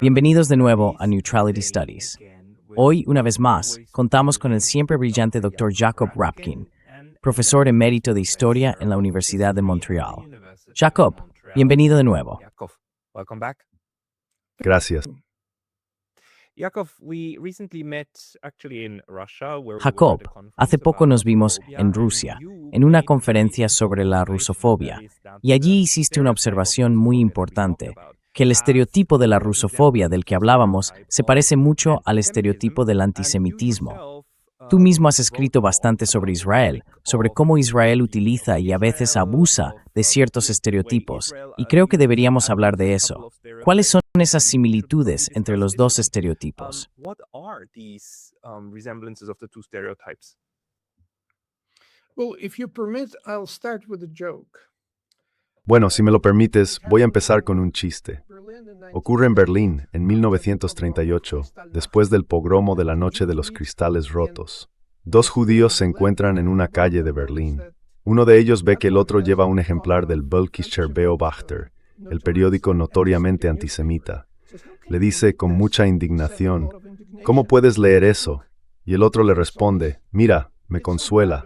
Bienvenidos de nuevo a Neutrality Studies. Hoy, una vez más, contamos con el siempre brillante Dr. Jacob Rapkin, profesor emérito de Historia en la Universidad de Montreal. Jacob, bienvenido de nuevo. Gracias. Jacob, hace poco nos vimos en Rusia, en una conferencia sobre la rusofobia, y allí hiciste una observación muy importante, que el estereotipo de la rusofobia del que hablábamos se parece mucho al estereotipo del antisemitismo. Tú mismo has escrito bastante sobre Israel, sobre cómo Israel utiliza y a veces abusa de ciertos estereotipos, y creo que deberíamos hablar de eso. ¿Cuáles son esas similitudes entre los dos estereotipos? Bueno, si me lo permites, voy a empezar con un chiste. Ocurre en Berlín, en 1938, después del pogromo de la Noche de los Cristales Rotos. Dos judíos se encuentran en una calle de Berlín. Uno de ellos ve que el otro lleva un ejemplar del Völkischer Beobachter, el periódico notoriamente antisemita. Le dice con mucha indignación, ¿cómo puedes leer eso? Y el otro le responde, mira, me consuela.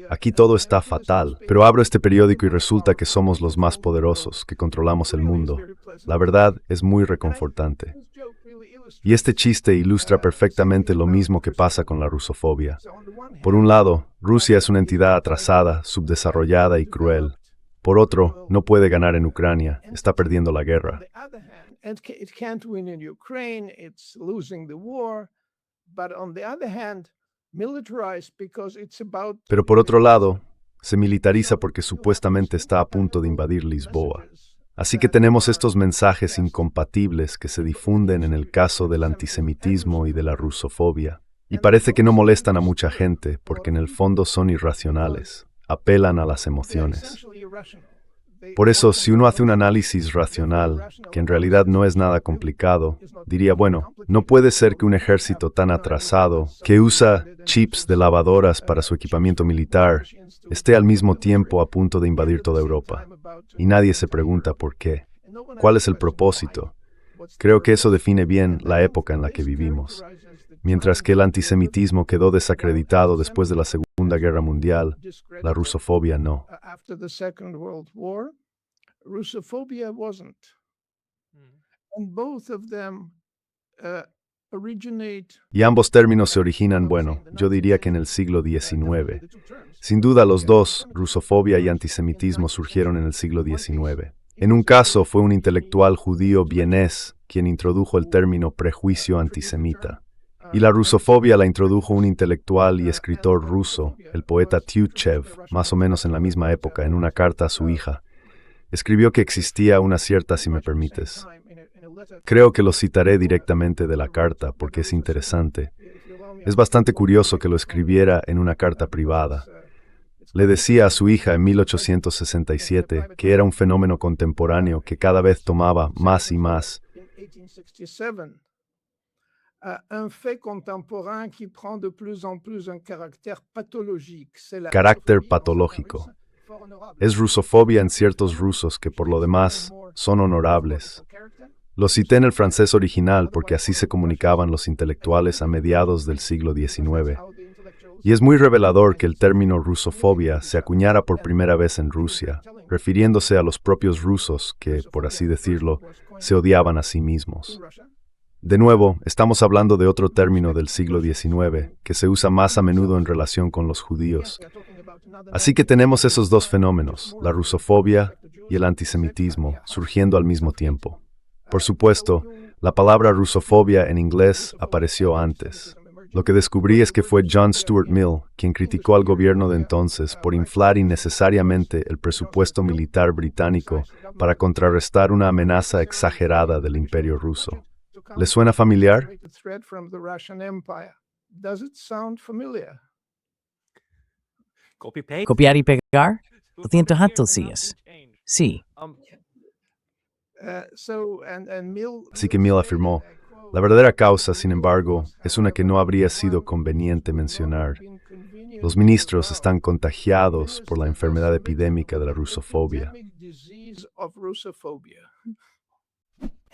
Aquí todo está fatal, pero abro este periódico y resulta que somos los más poderosos, que controlamos el mundo. La verdad es muy reconfortante. Y este chiste ilustra perfectamente lo mismo que pasa con la rusofobia. Por un lado, Rusia es una entidad atrasada, subdesarrollada y cruel. Por otro, no puede ganar en Ucrania, está perdiendo la guerra. Pero por otro lado, se militariza porque supuestamente está a punto de invadir Lisboa. Así que tenemos estos mensajes incompatibles que se difunden en el caso del antisemitismo y de la rusofobia. Y parece que no molestan a mucha gente porque en el fondo son irracionales, apelan a las emociones. Por eso, si uno hace un análisis racional, que en realidad no es nada complicado, diría, bueno, no puede ser que un ejército tan atrasado, que usa chips de lavadoras para su equipamiento militar, esté al mismo tiempo a punto de invadir toda Europa. Y nadie se pregunta por qué. ¿Cuál es el propósito? Creo que eso define bien la época en la que vivimos. Mientras que el antisemitismo quedó desacreditado después de la Segunda Guerra Mundial, la rusofobia no. Y ambos términos se originan, bueno, yo diría que en el siglo XIX. Sin duda los dos, rusofobia y antisemitismo, surgieron en el siglo XIX. En un caso fue un intelectual judío vienés quien introdujo el término prejuicio antisemita. Y la rusofobia la introdujo un intelectual y escritor ruso, el poeta Tyutchev, más o menos en la misma época, en una carta a su hija. Escribió que existía una cierta, si me permites. Creo que lo citaré directamente de la carta porque es interesante. Es bastante curioso que lo escribiera en una carta privada. Le decía a su hija en 1867 que era un fenómeno contemporáneo que cada vez tomaba más y más. Carácter patológico. Es rusofobia en ciertos rusos que por lo demás son honorables. Lo cité en el francés original porque así se comunicaban los intelectuales a mediados del siglo XIX. Y es muy revelador que el término rusofobia se acuñara por primera vez en Rusia, refiriéndose a los propios rusos que, por así decirlo, se odiaban a sí mismos. De nuevo, estamos hablando de otro término del siglo XIX, que se usa más a menudo en relación con los judíos. Así que tenemos esos dos fenómenos, la rusofobia y el antisemitismo, surgiendo al mismo tiempo. Por supuesto, la palabra rusofobia en inglés apareció antes. Lo que descubrí es que fue John Stuart Mill quien criticó al gobierno de entonces por inflar innecesariamente el presupuesto militar británico para contrarrestar una amenaza exagerada del Imperio ruso. ¿Le suena familiar? ¿Copiar y pegar? Lo siento, Hantelsias. Sí. Así que Mill afirmó, la verdadera causa, sin embargo, es una que no habría sido conveniente mencionar. Los ministros están contagiados por la enfermedad epidémica de la rusofobia.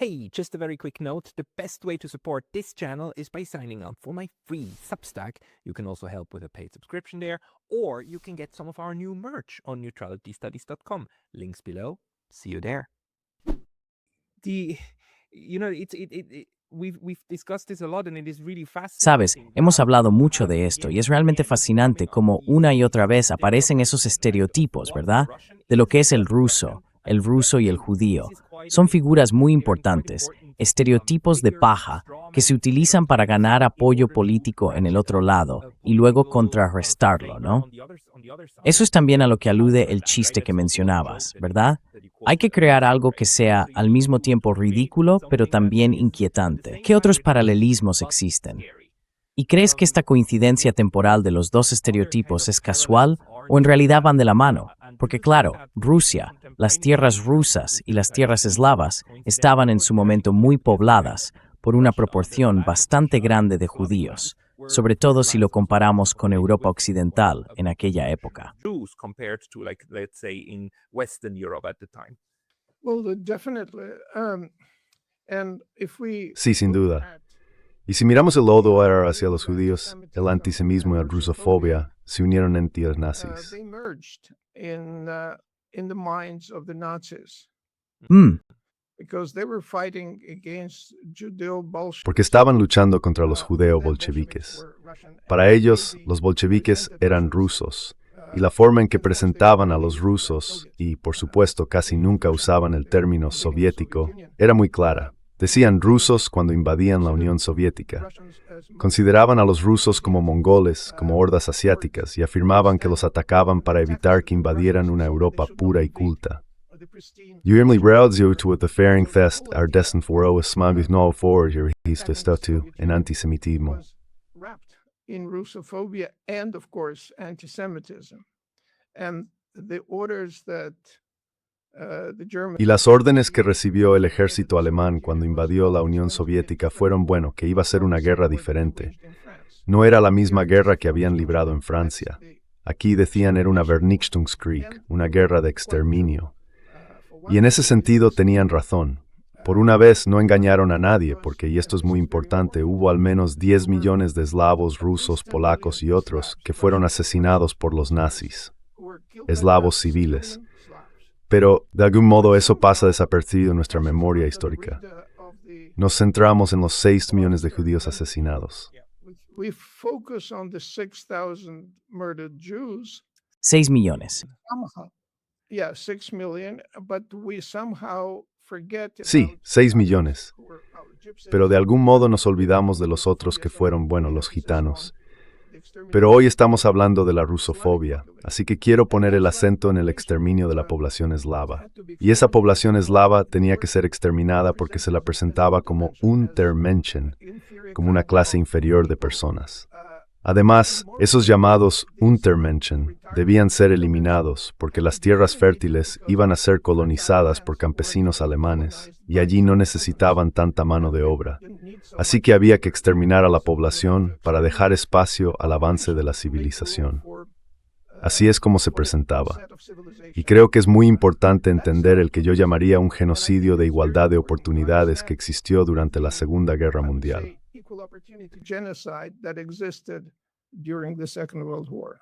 Hey, just a very quick note. The best way to support this channel is by signing up for my free Substack. You can also help with a paid subscription there, or you can get some of our new merch on neutralitystudies.com. Links below. See you there. We've discussed this a lot and it is really Sabes, fascinating. hemos hablado mucho de esto y es realmente fascinante cómo una y otra vez aparecen esos estereotipos, ¿verdad? De lo que es el ruso y el judío. Son figuras muy importantes, estereotipos de paja que se utilizan para ganar apoyo político en el otro lado y luego contrarrestarlo, ¿no? Eso es también a lo que alude el chiste que mencionabas, ¿verdad? Hay que crear algo que sea al mismo tiempo ridículo, pero también inquietante. ¿Qué otros paralelismos existen? ¿Y crees que esta coincidencia temporal de los dos estereotipos es casual o en realidad van de la mano? Porque claro, Rusia, las tierras rusas y las tierras eslavas estaban en su momento muy pobladas por una proporción bastante grande de judíos, sobre todo si lo comparamos con Europa Occidental en aquella época. Jews compared to, like, let's say, in Western Europe at the time. Well, definitely. And if we Sí, sin look duda. at Y si miramos el lodo era hacia los judíos, el antisemitismo y la rusofobia se unieron en tiras nazis. they merged in the minds of the Nazis because they were fighting against Judeo-Bolsheviks. Porque estaban luchando contra los judeo-bolcheviques. Para ellos, los bolcheviques eran rusos, y la forma en que presentaban a los rusos, y por supuesto casi nunca usaban el término soviético, era muy clara. Decían rusos cuando invadían la Unión Soviética. Consideraban a los rusos como mongoles, como hordas asiáticas, y afirmaban que los atacaban para evitar que invadieran una Europa pura y culta. Juemli Raudzio to the Fering Thest are destined for o smabis no for your statu en antisemitismo. Was wrapped in Russophobia and, of course, anti-Semitism. And the orders that the Germans... Y las órdenes que recibió el ejército alemán cuando invadió la Unión Soviética fueron, bueno, que iba a ser una guerra diferente. No era la misma guerra que habían librado en Francia. Aquí decían era una Vernichtungskrieg, una guerra de exterminio. Y en ese sentido tenían razón. Por una vez no engañaron a nadie, porque, y esto es muy importante, hubo al menos 10 millones de eslavos, rusos, polacos y otros que fueron asesinados por los nazis, eslavos civiles. Pero, de algún modo, eso pasa desapercibido en nuestra memoria histórica. Nos centramos en los 6 millones de judíos asesinados. We focus on the 6,000 murdered Jews. 6 millones. Somehow, 6 million, but we somehow forget Sí, about 6 millones. who were our Gypsies. Pero de algún modo nos olvidamos de los otros que fueron, bueno, los gitanos. Pero hoy estamos hablando de la rusofobia, así que quiero poner el acento en el exterminio de la población eslava. Y esa población eslava tenía que ser exterminada porque se la presentaba como Untermenschen, como una clase inferior de personas. Además, esos llamados Untermenschen debían ser eliminados porque las tierras fértiles iban a ser colonizadas por campesinos alemanes y allí no necesitaban tanta mano de obra. Así que había que exterminar a la población para dejar espacio al avance de la civilización. Así es como se presentaba. Y creo que es muy importante entender el que yo llamaría un genocidio de igualdad de oportunidades que existió durante la Segunda Guerra Mundial. Equal opportunity genocide that existed during the Second World War.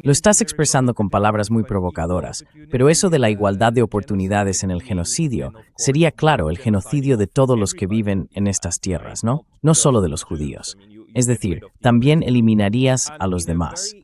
Lo estás expresando con palabras muy provocadoras, pero eso de la igualdad de oportunidades en el genocidio sería, claro, el genocidio de todos los que viven en estas tierras, ¿no? No solo de los judíos. Es decir, también eliminarías a los demás.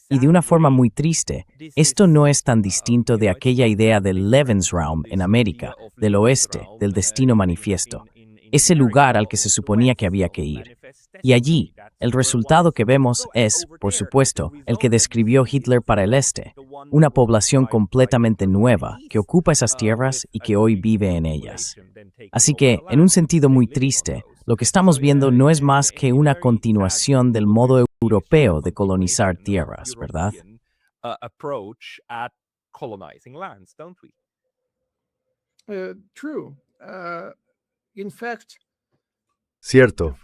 Y de una forma muy triste, esto no es tan distinto de aquella idea del Lebensraum en América, del oeste, del destino manifiesto, ese lugar al que se suponía que había que ir. Y allí, el resultado que vemos es, por supuesto, el que describió Hitler para el este, una población completamente nueva que ocupa esas tierras y que hoy vive en ellas. Así que, en un sentido muy triste, lo que estamos viendo no es más que una continuación del modo europeo de colonizar tierras, ¿verdad? Approach at colonizing lands, don't we? True. In fact, Cierto.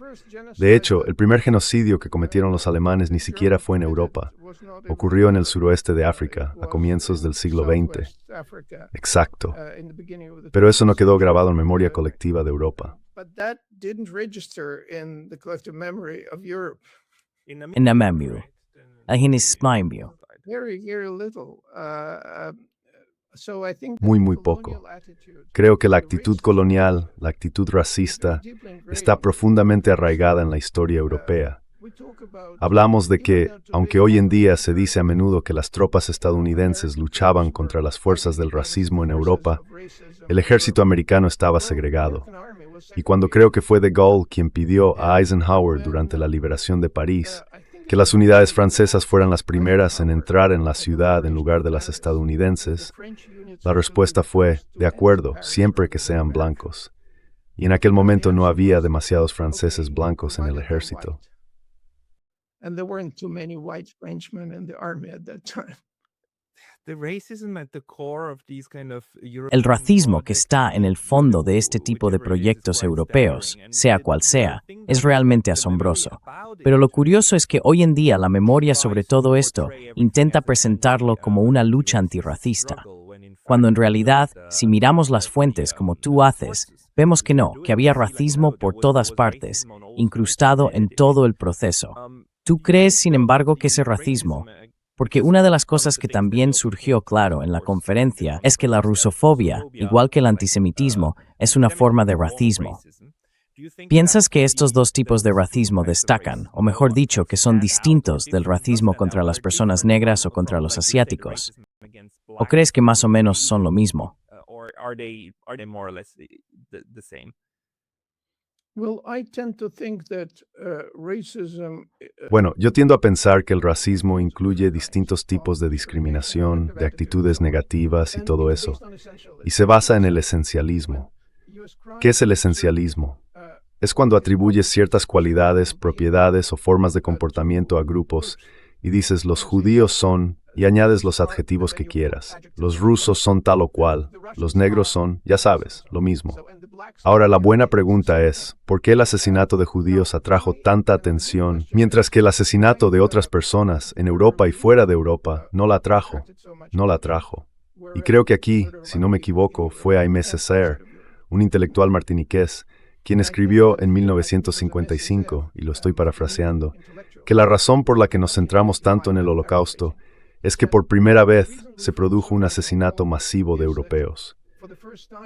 De hecho, el primer genocidio que cometieron los alemanes ni siquiera fue en Europa. Ocurrió en el suroeste de África, a comienzos del siglo XX. Exacto. Pero eso no quedó grabado en memoria colectiva de Europa. En Namibia, Namibia. Muy poco. Creo que la actitud colonial, la actitud racista, está profundamente arraigada en la historia europea. Hablamos de que, aunque hoy en día se dice a menudo que las tropas estadounidenses luchaban contra las fuerzas del racismo en Europa, el ejército americano estaba segregado. Y cuando creo que fue de Gaulle quien pidió a Eisenhower durante la liberación de París que las unidades francesas fueran las primeras en entrar en la ciudad en lugar de las estadounidenses, la respuesta fue, de acuerdo, siempre que sean blancos. Y en aquel momento no había demasiados franceses blancos en el ejército. El racismo que está en el fondo de este tipo de proyectos europeos, sea cual sea, es realmente asombroso. Pero lo curioso es que hoy en día la memoria sobre todo esto intenta presentarlo como una lucha antirracista, cuando en realidad, si miramos las fuentes como tú haces, vemos que no, que había racismo por todas partes, incrustado en todo el proceso. ¿Tú crees, sin embargo, que ese racismo? Porque una de las cosas que también surgió claro en la conferencia es que la rusofobia, igual que el antisemitismo, es una forma de racismo. ¿Piensas que estos dos tipos de racismo destacan, o mejor dicho, que son distintos del racismo contra las personas negras o contra los asiáticos? ¿O crees que más o menos son lo mismo? Bueno, yo tiendo a pensar que el racismo incluye distintos tipos de discriminación, de actitudes negativas y todo eso, y se basa en el esencialismo. ¿Qué es el esencialismo? Es cuando atribuyes ciertas cualidades, propiedades o formas de comportamiento a grupos y dices los judíos son, y añades los adjetivos que quieras. Los rusos son tal o cual, los negros son, ya sabes, lo mismo. Ahora la buena pregunta es, ¿por qué el asesinato de judíos atrajo tanta atención, mientras que el asesinato de otras personas en Europa y fuera de Europa no la atrajo? No la atrajo. Y creo que aquí, si no me equivoco, fue Aimé Césaire, un intelectual martiniqués, quien escribió en 1955, y lo estoy parafraseando, que la razón por la que nos centramos tanto en el Holocausto es que por primera vez se produjo un asesinato masivo de europeos.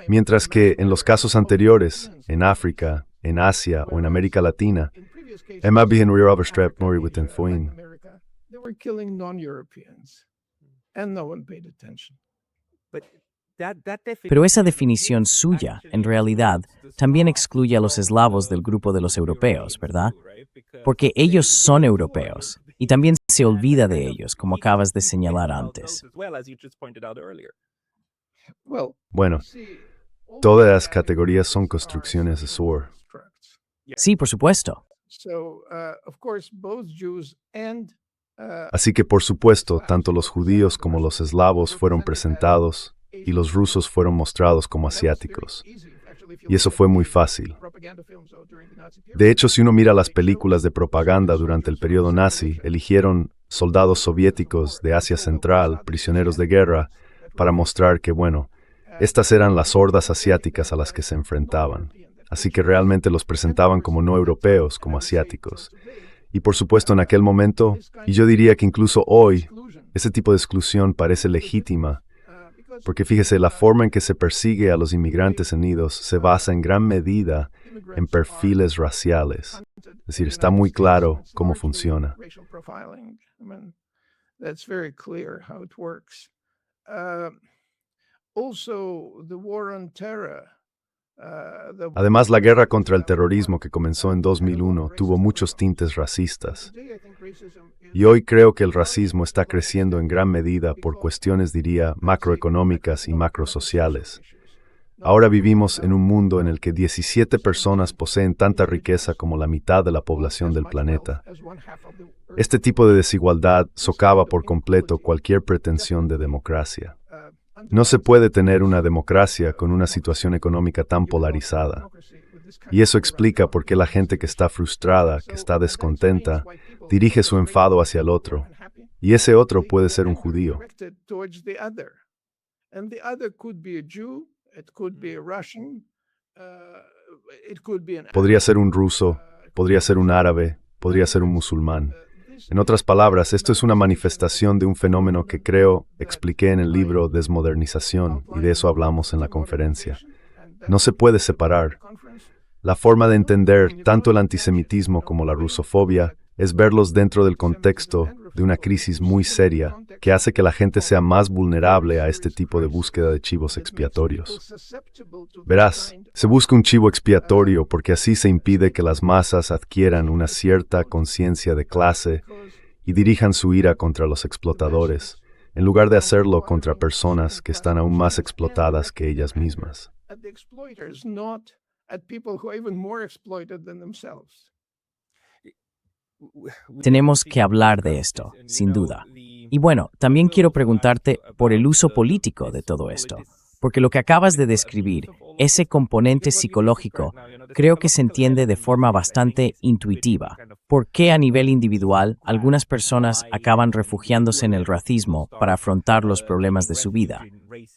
Mientras que en los casos anteriores, en África, en Asia o en América Latina, Emma bien overstrept mori within foin. Pero esa definición suya, en realidad, también excluye a los eslavos del grupo de los europeos, ¿verdad? Porque ellos son europeos, y también se olvida de ellos, como acabas de señalar antes. Bueno, todas las categorías son construcciones de Soar. Sí, por supuesto. Así que, por supuesto, tanto los judíos como los eslavos fueron presentados y los rusos fueron mostrados como asiáticos. Y eso fue muy fácil. De hecho, si uno mira las películas de propaganda durante el periodo nazi, eligieron soldados soviéticos de Asia Central, prisioneros de guerra, para mostrar que, bueno, estas eran las hordas asiáticas a las que se enfrentaban. Así que realmente los presentaban como no europeos, como asiáticos. Y por supuesto en aquel momento, y yo diría que incluso hoy, ese tipo de exclusión parece legítima, porque fíjese, la forma en que se persigue a los inmigrantes unidos se basa en gran medida en perfiles raciales. Es decir, está muy claro cómo funciona. Además, la guerra contra el terrorismo que comenzó en 2001 tuvo muchos tintes racistas. Y hoy creo que el racismo está creciendo en gran medida por cuestiones, diría, macroeconómicas y macrosociales. Ahora vivimos en un mundo en el que 17 personas poseen tanta riqueza como la mitad de la población del planeta. Este tipo de desigualdad socava por completo cualquier pretensión de democracia. No se puede tener una democracia con una situación económica tan polarizada. Y eso explica por qué la gente que está frustrada, que está descontenta, dirige su enfado hacia el otro. Y ese otro puede ser un judío. Podría ser un ruso, podría ser un árabe, podría ser un musulmán. En otras palabras, esto es una manifestación de un fenómeno que creo expliqué en el libro Desmodernización, y de eso hablamos en la conferencia. No se puede separar. La forma de entender tanto el antisemitismo como la rusofobia es verlos dentro del contexto de una crisis muy seria que hace que la gente sea más vulnerable a este tipo de búsqueda de chivos expiatorios. Verás, se busca un chivo expiatorio porque así se impide que las masas adquieran una cierta conciencia de clase y dirijan su ira contra los explotadores, en lugar de hacerlo contra personas que están aún más explotadas que ellas mismas. Tenemos que hablar de esto, sin duda. Y bueno, también quiero preguntarte por el uso político de todo esto, porque lo que acabas de describir, ese componente psicológico, creo que se entiende de forma bastante intuitiva. ¿Por qué a nivel individual algunas personas acaban refugiándose en el racismo para afrontar los problemas de su vida?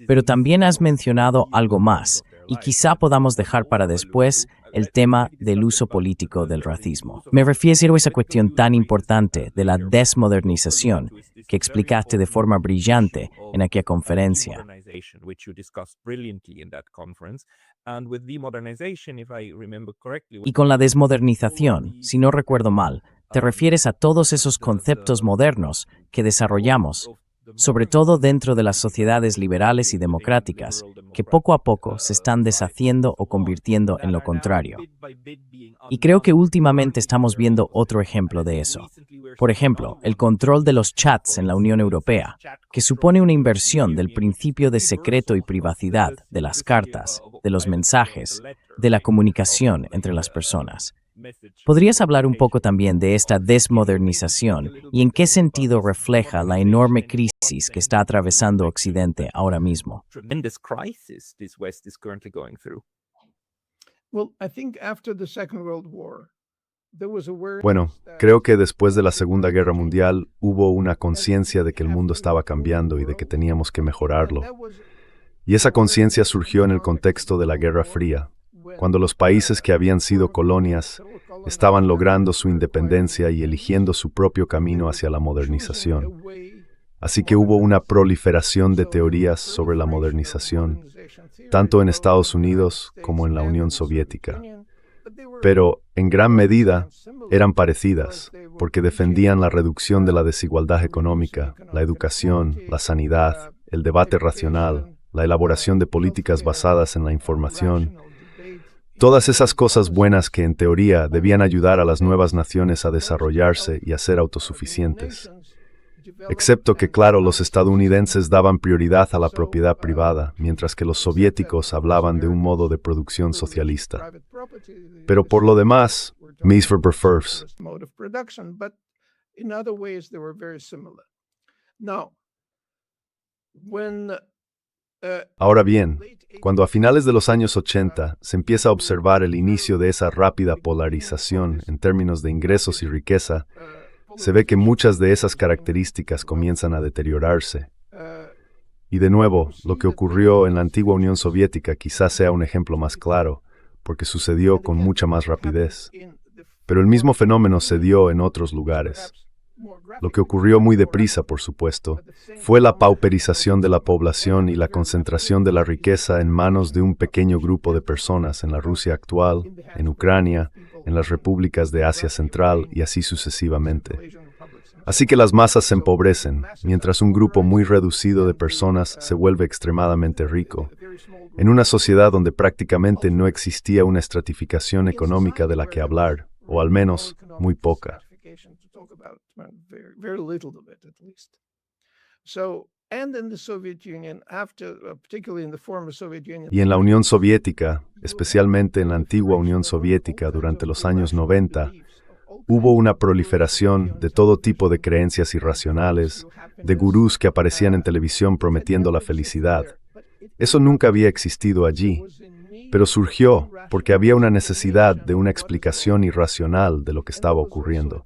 Pero también has mencionado algo más, y quizá podamos dejar para después el tema del uso político del racismo. Me refiero a esa cuestión tan importante de la desmodernización que explicaste de forma brillante en aquella conferencia. Y con la desmodernización, si no recuerdo mal, te refieres a todos esos conceptos modernos que desarrollamos, sobre todo dentro de las sociedades liberales y democráticas, que poco a poco se están deshaciendo o convirtiendo en lo contrario. Y creo que últimamente estamos viendo otro ejemplo de eso. Por ejemplo, el control de los chats en la Unión Europea, que supone una inversión del principio de secreto y privacidad, de las cartas, de los mensajes, de la comunicación entre las personas. ¿Podrías hablar un poco también de esta desmodernización y en qué sentido refleja la enorme crisis que está atravesando Occidente ahora mismo? Bueno, creo que después de la Segunda Guerra Mundial hubo una conciencia de que el mundo estaba cambiando y de que teníamos que mejorarlo. Y esa conciencia surgió en el contexto de la Guerra Fría, cuando los países que habían sido colonias estaban logrando su independencia y eligiendo su propio camino hacia la modernización. Así que hubo una proliferación de teorías sobre la modernización, tanto en Estados Unidos como en la Unión Soviética. Pero, en gran medida, eran parecidas, porque defendían la reducción de la desigualdad económica, la educación, la sanidad, el debate racional, la elaboración de políticas basadas en la información. Todas esas cosas buenas que en teoría debían ayudar a las nuevas naciones a desarrollarse y a ser autosuficientes. Excepto que, claro, los estadounidenses daban prioridad a la propiedad privada, mientras que los soviéticos hablaban de un modo de producción socialista. Pero por lo demás, mis for prefers. Ahora bien, cuando a finales de los años 80 se empieza a observar el inicio de esa rápida polarización en términos de ingresos y riqueza, se ve que muchas de esas características comienzan a deteriorarse. Y de nuevo, lo que ocurrió en la antigua Unión Soviética quizás sea un ejemplo más claro, porque sucedió con mucha más rapidez. Pero el mismo fenómeno se dio en otros lugares. Lo que ocurrió muy deprisa, por supuesto, fue la pauperización de la población y la concentración de la riqueza en manos de un pequeño grupo de personas en la Rusia actual, en Ucrania, en las repúblicas de Asia Central y así sucesivamente. Así que las masas se empobrecen, mientras un grupo muy reducido de personas se vuelve extremadamente rico, en una sociedad donde prácticamente no existía una estratificación económica de la que hablar, o al menos muy poca. Y en la Unión Soviética, especialmente en la antigua Unión Soviética durante los años 90, hubo una proliferación de todo tipo de creencias irracionales, de gurús que aparecían en televisión prometiendo la felicidad. Eso nunca había existido allí. pero surgió porque había una necesidad de una explicación irracional de lo que estaba ocurriendo.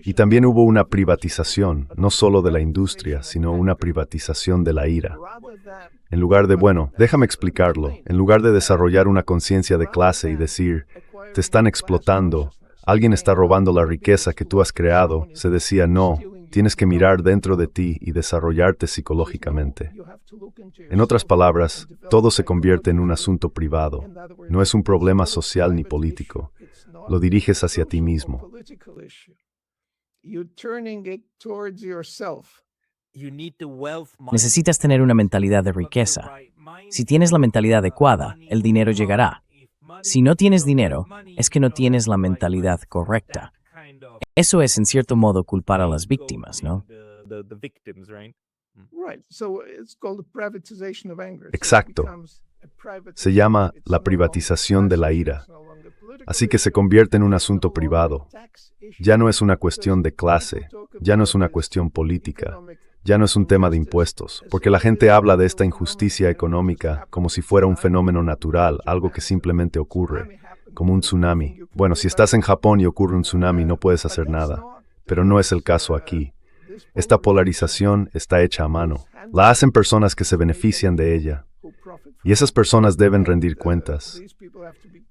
Y también hubo una privatización, no solo de la industria, sino una privatización de la ira. En lugar de, déjame explicarlo, en lugar de desarrollar una conciencia de clase y decir, te están explotando, alguien está robando la riqueza que tú has creado, se decía, no, tienes que mirar dentro de ti y desarrollarte psicológicamente. En otras palabras, todo se convierte en un asunto privado. No es un problema social ni político. Lo diriges hacia ti mismo. Necesitas tener una mentalidad de riqueza. Si tienes la mentalidad adecuada, el dinero llegará. Si no tienes dinero, es que no tienes la mentalidad correcta. Eso es, en cierto modo, culpar a las víctimas, ¿no? Exacto. Se llama la privatización de la ira. Así que se convierte en un asunto privado. Ya no es una cuestión de clase, ya no es una cuestión política, ya no es un tema de impuestos, porque la gente habla de esta injusticia económica como si fuera un fenómeno natural, algo que simplemente ocurre, como un tsunami. Bueno, si estás en Japón y ocurre un tsunami, no puedes hacer nada, pero no es el caso aquí. Esta polarización está hecha a mano. La hacen personas que se benefician de ella. Y esas personas deben rendir cuentas.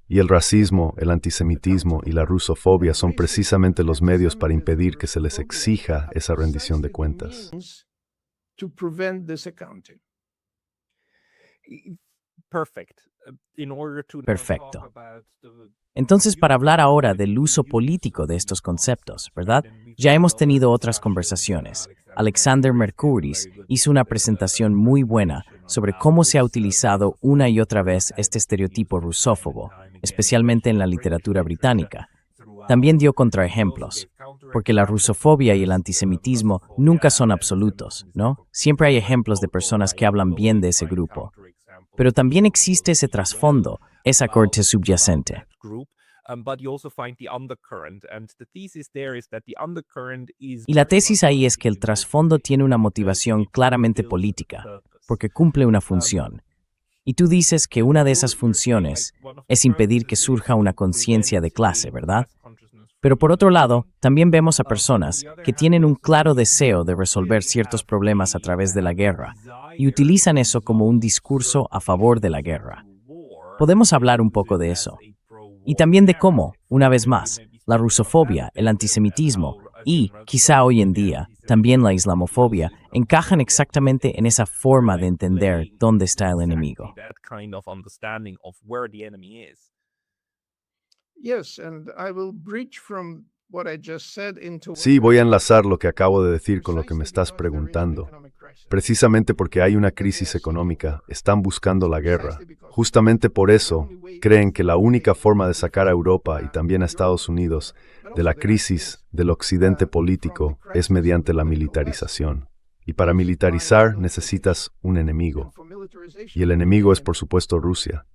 Y el racismo, el antisemitismo y la rusofobia son precisamente los medios para impedir que se les exija esa rendición de cuentas. Perfecto. Entonces, para hablar ahora del uso político de estos conceptos, ¿verdad? Ya hemos tenido otras conversaciones. Alexander Mercouris hizo una presentación muy buena sobre cómo se ha utilizado una y otra vez este estereotipo rusófobo, especialmente en la literatura británica. También dio contraejemplos, porque la rusofobia y el antisemitismo nunca son absolutos, ¿no? Siempre hay ejemplos de personas que hablan bien de ese grupo. Pero también existe ese trasfondo, esa corte subyacente. Y la tesis ahí es que el trasfondo tiene una motivación claramente política, porque cumple una función. Y tú dices que una de esas funciones es impedir que surja una conciencia de clase, ¿verdad? Pero por otro lado, también vemos a personas que tienen un claro deseo de resolver ciertos problemas a través de la guerra y utilizan eso como un discurso a favor de la guerra. Podemos hablar un poco de eso. Y también de cómo, una vez más, la rusofobia, el antisemitismo y, quizá hoy en día, también la islamofobia encajan exactamente en esa forma de entender dónde está el enemigo. Sí, voy a enlazar lo que acabo de decir con lo que me estás preguntando. Precisamente porque hay una crisis económica, están buscando la guerra. Justamente por eso, creen que la única forma de sacar a Europa y también a Estados Unidos de la crisis del occidente político es mediante la militarización. Y para militarizar necesitas un enemigo. Y el enemigo es, por supuesto, Rusia.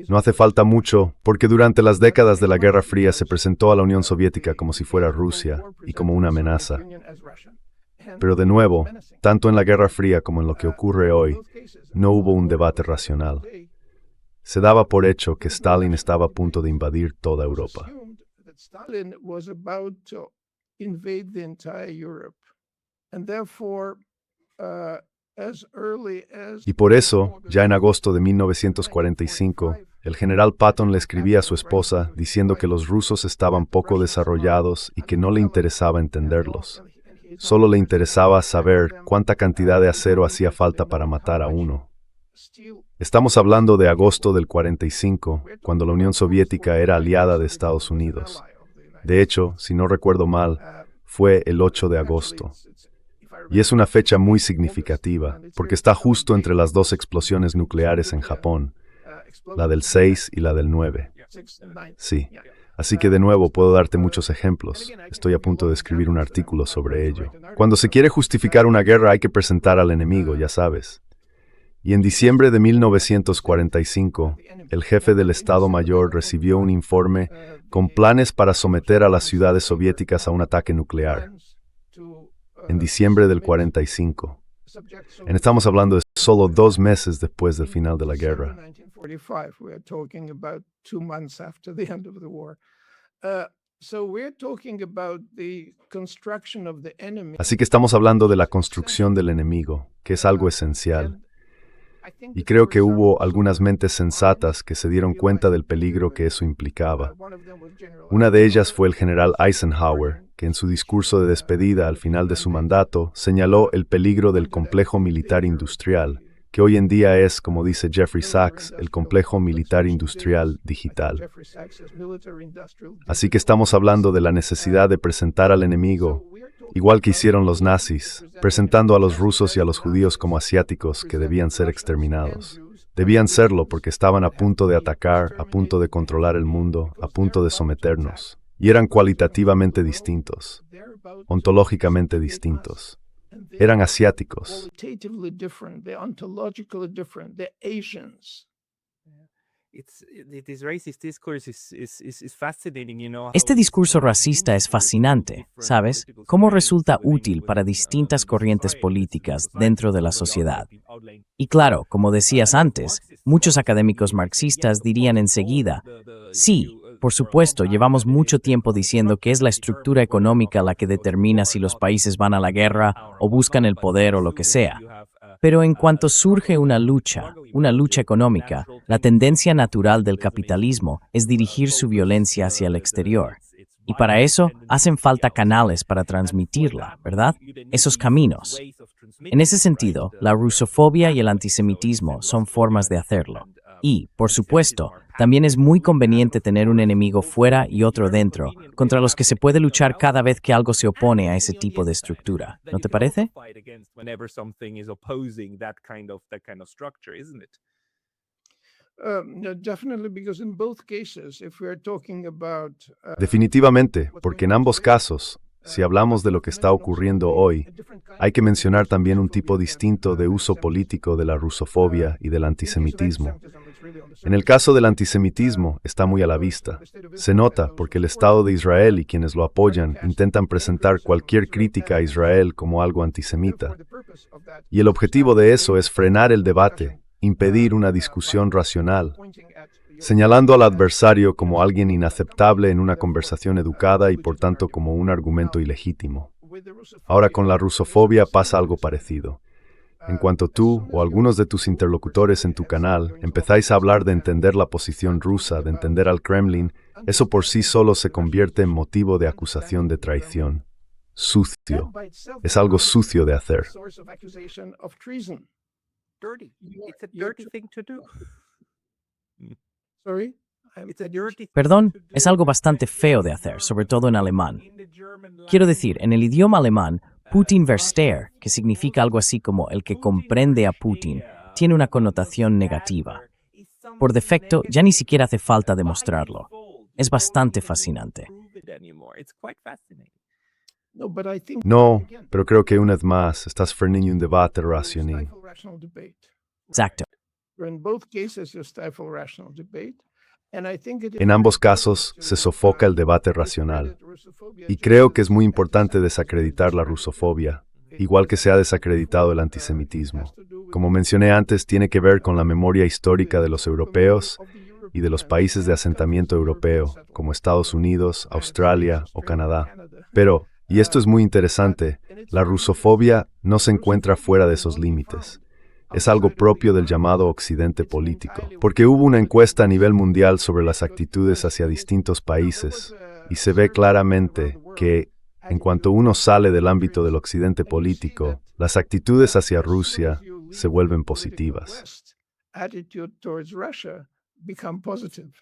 No hace falta mucho, porque durante las décadas de la Guerra Fría se presentó a la Unión Soviética como si fuera Rusia y como una amenaza. Pero de nuevo, tanto en la Guerra Fría como en lo que ocurre hoy, no hubo un debate racional. Se daba por hecho que Stalin estaba a punto de invadir toda Europa. Y por eso, ya en agosto de 1945, el general Patton le escribía a su esposa diciendo que los rusos estaban poco desarrollados y que no le interesaba entenderlos. Solo le interesaba saber cuánta cantidad de acero hacía falta para matar a uno. Estamos hablando de agosto del 45, cuando la Unión Soviética era aliada de Estados Unidos. De hecho, si no recuerdo mal, fue el 8 de agosto. Y es una fecha muy significativa, porque está justo entre las dos explosiones nucleares en Japón, la del 6 y la del 9. Sí. Así que de nuevo puedo darte muchos ejemplos. Estoy a punto de escribir un artículo sobre ello. Cuando se quiere justificar una guerra hay que presentar al enemigo, ya sabes. Y en diciembre de 1945, el jefe del Estado Mayor recibió un informe con planes para someter a las ciudades soviéticas a un ataque nuclear. En diciembre del 45. Estamos hablando de solo 2 meses después del final de la guerra. 1945, we are talking about 2 months after the end of the war. So we're talking about the construction of the enemy. Así que estamos hablando de la construcción del enemigo, que es algo esencial. Y creo que hubo algunas mentes sensatas que se dieron cuenta del peligro que eso implicaba. Una de ellas fue el general Eisenhower, que en su discurso de despedida al final de su mandato señaló el peligro del complejo militar industrial, que hoy en día es, como dice Jeffrey Sachs, el complejo militar industrial digital. Así que estamos hablando de la necesidad de presentar al enemigo, igual que hicieron los nazis, presentando a los rusos y a los judíos como asiáticos que debían ser exterminados. Debían serlo porque estaban a punto de atacar, a punto de controlar el mundo, a punto de someternos. Y eran cualitativamente distintos, ontológicamente distintos. Eran asiáticos. Qualitatively different, they're ontologically different, they're Asians. This racist discourse is fascinating, you know. Este discurso racista es fascinante, ¿sabes? Cómo resulta útil para distintas corrientes políticas dentro de la sociedad. Y claro, como decías antes, muchos académicos marxistas dirían enseguida, sí, por supuesto, llevamos mucho tiempo diciendo que es la estructura económica la que determina si los países van a la guerra o buscan el poder o lo que sea. Pero en cuanto surge una lucha económica, la tendencia natural del capitalismo es dirigir su violencia hacia el exterior. Y para eso hacen falta canales para transmitirla, ¿verdad? Esos caminos. En ese sentido, la rusofobia y el antisemitismo son formas de hacerlo. Y, por supuesto, también es muy conveniente tener un enemigo fuera y otro dentro, contra los que se puede luchar cada vez que algo se opone a ese tipo de estructura. ¿No te parece? No, definitely, because in both cases, if we are talking about Definitivamente, porque en ambos casos, si hablamos de lo que está ocurriendo hoy, hay que mencionar también un tipo distinto de uso político de la rusofobia y del antisemitismo. En el caso del antisemitismo, está muy a la vista. Se nota porque el Estado de Israel y quienes lo apoyan intentan presentar cualquier crítica a Israel como algo antisemita. Y el objetivo de eso es frenar el debate, impedir una discusión racional, señalando al adversario como alguien inaceptable en una conversación educada y por tanto como un argumento ilegítimo. Ahora con la rusofobia pasa algo parecido. En cuanto tú o algunos de tus interlocutores en tu canal empezáis a hablar de entender la posición rusa, de entender al Kremlin, eso por sí solo se convierte en motivo de acusación de traición. Sucio. Es algo sucio de hacer. Dirty. It's a dirty thing to do. Sorry? It's a dirty Perdón, es algo bastante feo de hacer, sobre todo en alemán. Quiero decir, en el idioma alemán, Putin versteht, que significa algo así como el que comprende a Putin, tiene una connotación negativa. Por defecto, ya ni siquiera hace falta demostrarlo. Es bastante fascinante. No, but I think No, pero creo que una vez más estás frenando un debate racional. rational debate. Exacto. In both cases, you stifle rational debate. And I think it En ambos casos se sofoca el debate racional. Y creo que es muy importante desacreditar la rusofobia, igual que se ha desacreditado el antisemitismo. Como mencioné antes, tiene que ver con la memoria histórica de los europeos y de los países de asentamiento europeo, como Estados Unidos, Australia o Canadá. Pero, y esto es muy interesante, la rusofobia no se encuentra fuera de esos límites. Es algo propio del llamado Occidente político, porque hubo una encuesta a nivel mundial sobre las actitudes hacia distintos países, y se ve claramente que, en cuanto uno sale del ámbito del Occidente político, las actitudes hacia Rusia se vuelven positivas. attitude towards Russia become positive.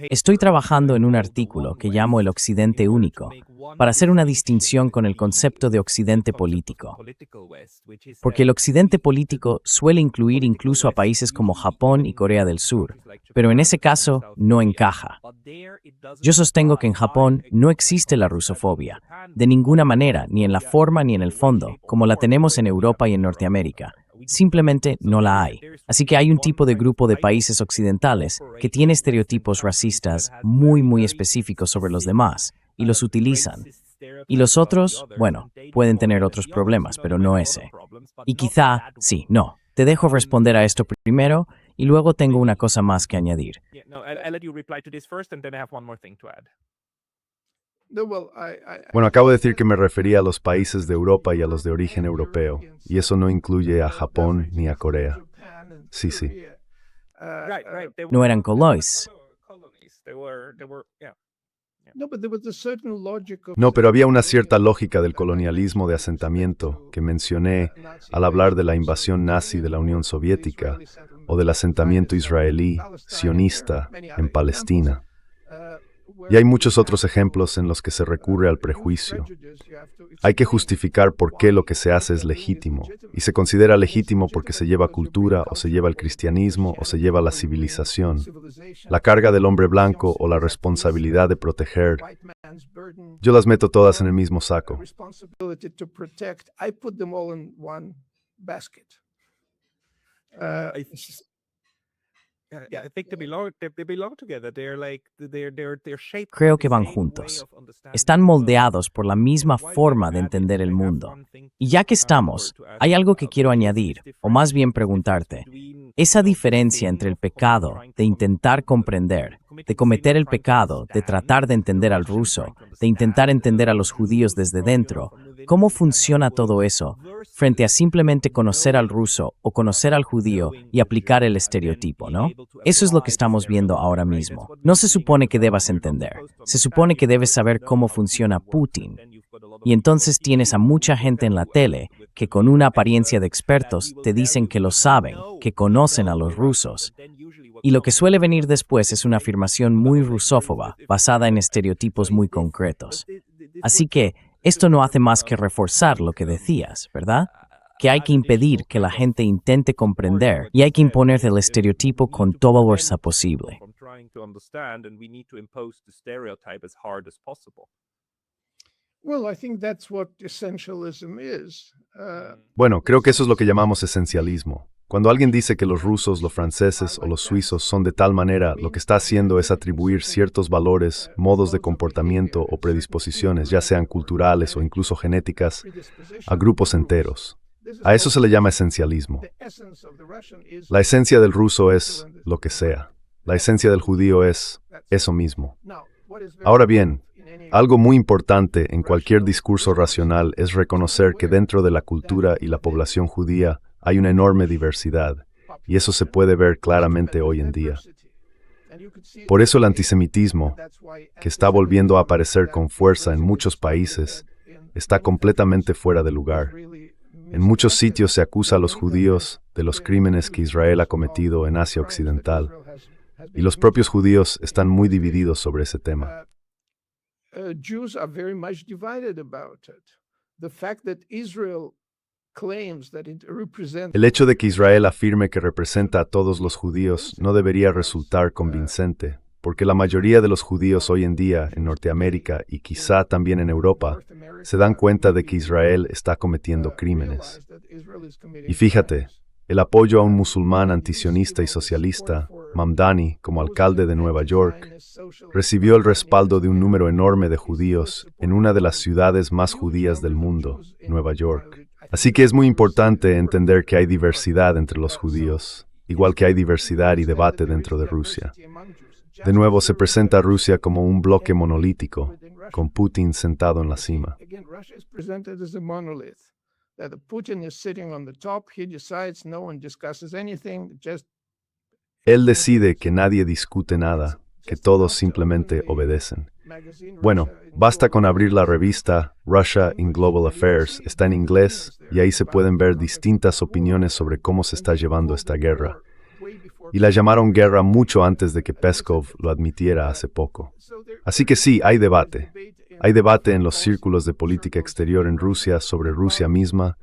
Estoy trabajando en un artículo que llamo El Occidente Único, para hacer una distinción con el concepto de Occidente político. Porque el Occidente político suele incluir incluso a países como Japón y Corea del Sur, pero en ese caso no encaja. Yo sostengo que en Japón no existe la rusofobia, de ninguna manera, ni en la forma ni en el fondo, como la tenemos en Europa y en Norteamérica. Simplemente no la hay. Así que hay un tipo de grupo de países occidentales que tiene estereotipos racistas muy específicos sobre los demás y los utilizan. Y los otros, bueno, pueden tener otros problemas, pero no ese. Y quizá, sí, no. Te dejo responder a esto primero y luego tengo una cosa más que añadir. Yeah, no, I'll let you reply to this first, and then I have one more thing to add. No, well, Bueno, acabo de decir que me refería a los países de Europa y a los de origen europeo, y eso no incluye a Japón ni a Corea. Sí, sí. Right. They No eran colonias. colonies. Yeah. No, but there was a certain logic of No, pero había una cierta lógica del colonialismo de asentamiento que mencioné al hablar de la invasión nazi de la Unión Soviética o del asentamiento israelí, sionista, en Palestina. Y hay muchos otros ejemplos en los que se recurre al prejuicio. Hay que justificar por qué lo que se hace es legítimo, y se considera legítimo porque se lleva cultura, o se lleva el cristianismo, o se lleva la civilización, la carga del hombre blanco o la responsabilidad de proteger. Yo las meto todas en el mismo saco. responsibility to protect. I put them all in one basket. I think they belong together. They're like they're shaped. Creo by que the van same juntos. way of understanding Están the world. moldeados por la misma Why forma do de you entender add el it? I have mundo. one thing Y ya que or estamos, to add hay algo que about quiero this añadir, difference, o más bien the difference preguntarte. between, Esa you know, the diferencia sin entre el of pecado, trying de to intentar comprender, de cometer el pecado, de tratar de entender al ruso, de intentar entender a los judíos desde dentro, ¿cómo funciona todo eso frente a simplemente conocer al ruso o conocer al judío y aplicar el estereotipo, ¿no? Eso es lo que estamos viendo ahora mismo. No se supone que debas entender, se supone que debes saber cómo funciona Putin. Y entonces tienes a mucha gente en la tele que con una apariencia de expertos te dicen que lo saben, que conocen a los rusos. Y lo que suele venir después es una afirmación muy rusófoba, basada en estereotipos muy concretos. Así que esto no hace más que reforzar lo que decías, ¿verdad? Que hay que impedir que la gente intente comprender y hay que imponer el estereotipo con toda fuerza posible. From trying to understand, and we need to impose the stereotype as hard as possible. Well, I think that's what essentialism is. Bueno, creo que eso es lo que llamamos esencialismo. Cuando alguien dice que los rusos, los franceses o los suizos son de tal manera, lo que está haciendo es atribuir ciertos valores, modos de comportamiento o predisposiciones, ya sean culturales o incluso genéticas, a grupos enteros. A eso se le llama esencialismo. La esencia del ruso es lo que sea. La esencia del judío es eso mismo. Ahora bien, algo muy importante en cualquier discurso racional es reconocer que dentro de la cultura y la población judía hay una enorme diversidad, y eso se puede ver claramente hoy en día. Por eso el antisemitismo, que está volviendo a aparecer con fuerza en muchos países, está completamente fuera de lugar. En muchos sitios se acusa a los judíos de los crímenes que Israel ha cometido en Asia Occidental, y los propios judíos están muy divididos sobre ese tema. Jews are very much divided about it. The fact that Israel claims that it represents El hecho de que Israel afirme que representa a todos los judíos no debería resultar convincente, porque la mayoría de los judíos hoy en día en Norteamérica y quizá también en Europa se dan cuenta de que Israel está cometiendo crímenes. Y fíjate, el apoyo a un musulmán antisionista y socialista, Mamdani, como alcalde de Nueva York, recibió el respaldo de un número enorme de judíos en una de las ciudades más judías del mundo, Nueva York. Así que es muy importante entender que hay diversidad entre los judíos, igual que hay diversidad y debate dentro de Rusia. De nuevo se presenta a Rusia como un bloque monolítico, con Putin sentado en la cima. Again, Russia is presented as a monolith. That Putin is sitting on the top, he decides, no one discusses anything, just Él decide que nadie discute nada, que todos simplemente obedecen. Bueno, basta con abrir la revista Russia in Global Affairs, está en inglés, y ahí se pueden ver distintas opiniones sobre cómo se está llevando esta guerra. Y la llamaron guerra mucho antes de que Peskov lo admitiera hace poco. Así que sí, hay debate. Hay debate en los círculos de política exterior en Rusia sobre Rusia misma,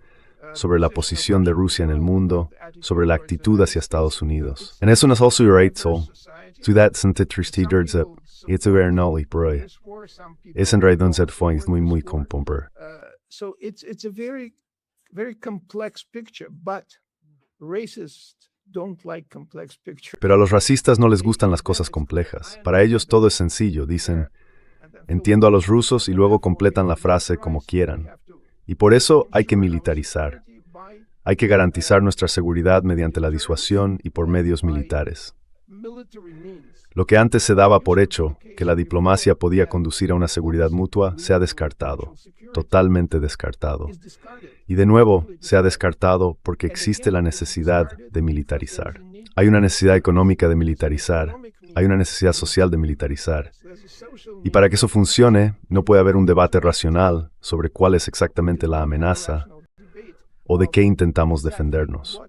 sobre la posición de Rusia en el mundo, sobre la actitud hacia Estados Unidos. En eso nos also so, to that sintetristigers it's a very nolly broy. Es en realidad un set point muy compomper. So it's a very, very complex picture, but racists don't like complex pictures. Pero a los racistas no les gustan las cosas complejas. Para ellos todo es sencillo, dicen. entiendo a los rusos y luego completan la frase como quieran. Y por eso hay que militarizar. Hay que garantizar nuestra seguridad mediante la disuasión y por medios militares. Lo que antes se daba por hecho, que la diplomacia podía conducir a una seguridad mutua, se ha descartado, totalmente descartado. Y de nuevo, se ha descartado porque existe la necesidad de militarizar. Hay una necesidad económica de militarizar, hay una necesidad social de militarizar. Y para que eso funcione, no puede haber un debate racional sobre cuál es exactamente la amenaza o de qué intentamos defendernos.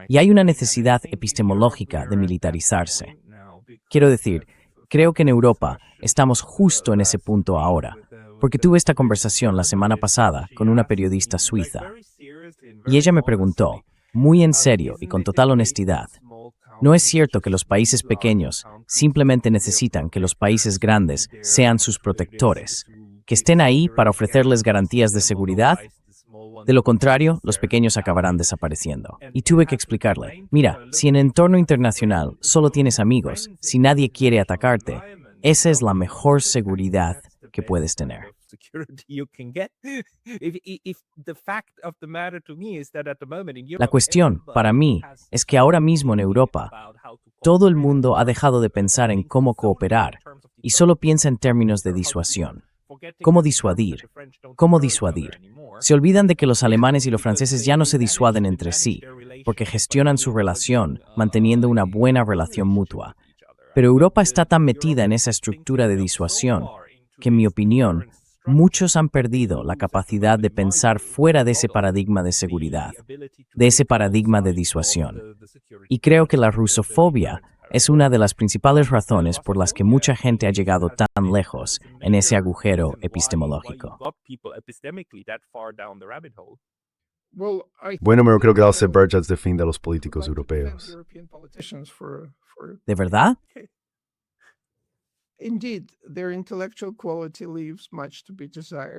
Y hay una necesidad epistemológica de militarizarse. Quiero decir, creo que en Europa estamos justo en ese punto ahora, porque tuve esta conversación la semana pasada con una periodista suiza. Y ella me preguntó, muy en serio y con total honestidad, ¿no es cierto que los países pequeños simplemente necesitan que los países grandes sean sus protectores, que estén ahí para ofrecerles garantías de seguridad? De lo contrario, los pequeños acabarán desapareciendo. Y tuve que explicarle, mira, si en el entorno internacional solo tienes amigos, si nadie quiere atacarte, esa es la mejor seguridad que puedes tener. La cuestión, para mí, es que ahora mismo en Europa, todo el mundo ha dejado de pensar en cómo cooperar y solo piensa en términos de disuasión. ¿Cómo disuadir? ¿Cómo disuadir? Se olvidan de que los alemanes y los franceses ya no se disuaden entre sí, porque gestionan su relación manteniendo una buena relación mutua. Pero Europa está tan metida en esa estructura de disuasión que, en mi opinión, muchos han perdido la capacidad de pensar fuera de ese paradigma de seguridad, de ese paradigma de disuasión. Y creo que la rusofobia es una de las principales razones por las que mucha gente ha llegado tan lejos en ese agujero epistemológico. Bueno, me creo que Alce Burgess defiende a los políticos europeos. ¿De verdad?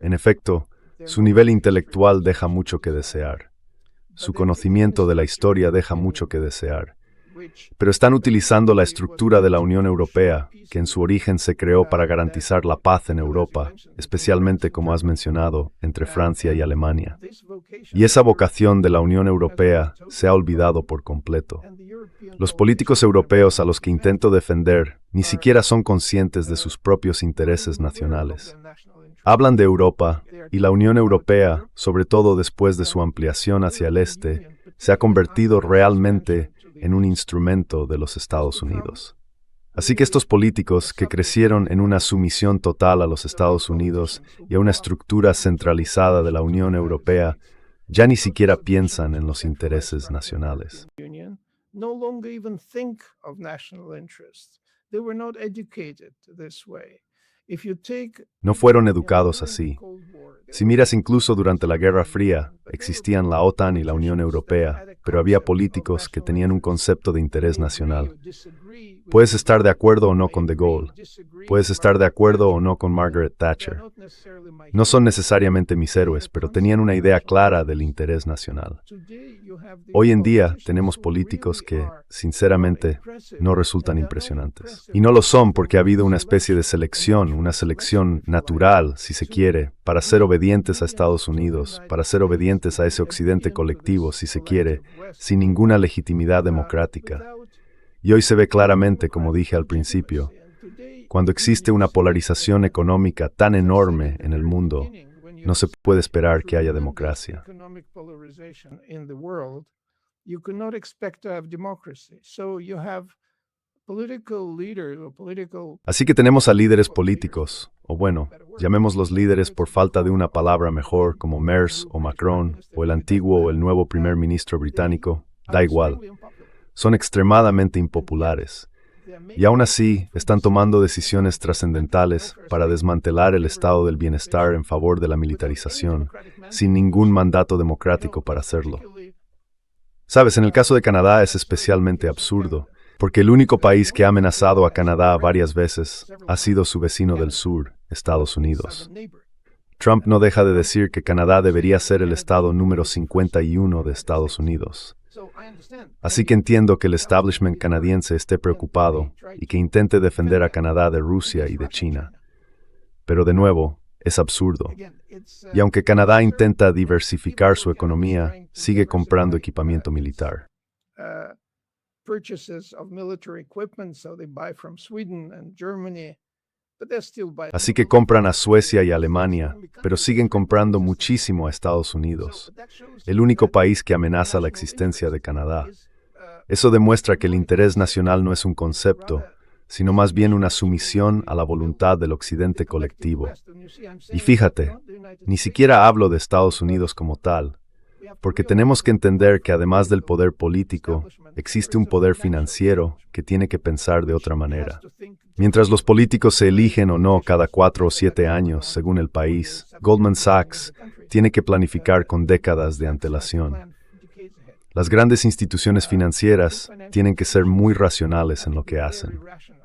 En efecto, su nivel intelectual deja mucho que desear. Su conocimiento de la historia deja mucho que desear. Pero están utilizando la estructura de la Unión Europea, que en su origen se creó para garantizar la paz en Europa, especialmente, como has mencionado, entre Francia y Alemania. Y esa vocación de la Unión Europea se ha olvidado por completo. Los políticos europeos a los que intento defender ni siquiera son conscientes de sus propios intereses nacionales. Hablan de Europa, y la Unión Europea, sobre todo después de su ampliación hacia el este, se ha convertido realmente en un instrumento de los Estados Unidos. Así que estos políticos que crecieron en una sumisión total a los Estados Unidos y a una estructura centralizada de la Unión Europea, ya ni siquiera piensan en los intereses nacionales. No fueron educados así. Si miras, incluso durante la Guerra Fría, existían la OTAN y la Unión Europea, pero había políticos que tenían un concepto de interés nacional. Puedes estar de acuerdo o no con De Gaulle. Puedes estar de acuerdo o no con Margaret Thatcher. No son necesariamente mis héroes, pero tenían una idea clara del interés nacional. Hoy en día tenemos políticos que, sinceramente, no resultan impresionantes. Y no lo son porque ha habido una especie de selección, una selección natural, si se quiere, para ser obedientes a Estados Unidos, para ser obedientes a ese occidente colectivo, si se quiere, sin ninguna legitimidad democrática. Y hoy se ve claramente, como dije al principio, cuando existe una polarización económica tan enorme en el mundo, no se puede esperar que haya democracia. Así que tenemos a líderes políticos, o bueno, llamémoslos líderes por falta de una palabra mejor, como Merz o Macron, o el antiguo o el nuevo primer ministro británico, da igual. Son extremadamente impopulares. Y aún así, están tomando decisiones trascendentales para desmantelar el estado del bienestar en favor de la militarización, sin ningún mandato democrático para hacerlo. Sabes, en el caso de Canadá es especialmente absurdo, porque el único país que ha amenazado a Canadá varias veces ha sido su vecino del sur, Estados Unidos. Trump no deja de decir que Canadá debería ser el estado número 51 de Estados Unidos. Así que entiendo que el establishment canadiense esté preocupado y que intente defender a Canadá de Rusia y de China. Pero de nuevo, es absurdo. Y aunque Canadá intenta diversificar su economía, sigue comprando equipamiento militar. Así que compran a Suecia y Alemania, pero siguen comprando muchísimo a Estados Unidos, el único país que amenaza la existencia de Canadá. Eso demuestra que el interés nacional no es un concepto, sino más bien una sumisión a la voluntad del occidente colectivo. Y fíjate, ni siquiera hablo de Estados Unidos como tal, porque tenemos que entender que además del poder político, existe un poder financiero que tiene que pensar de otra manera. Mientras los políticos se eligen o no cada 4 o 7 años, según el país, Goldman Sachs tiene que planificar con décadas de antelación. Las grandes instituciones financieras tienen que ser muy racionales en lo que hacen.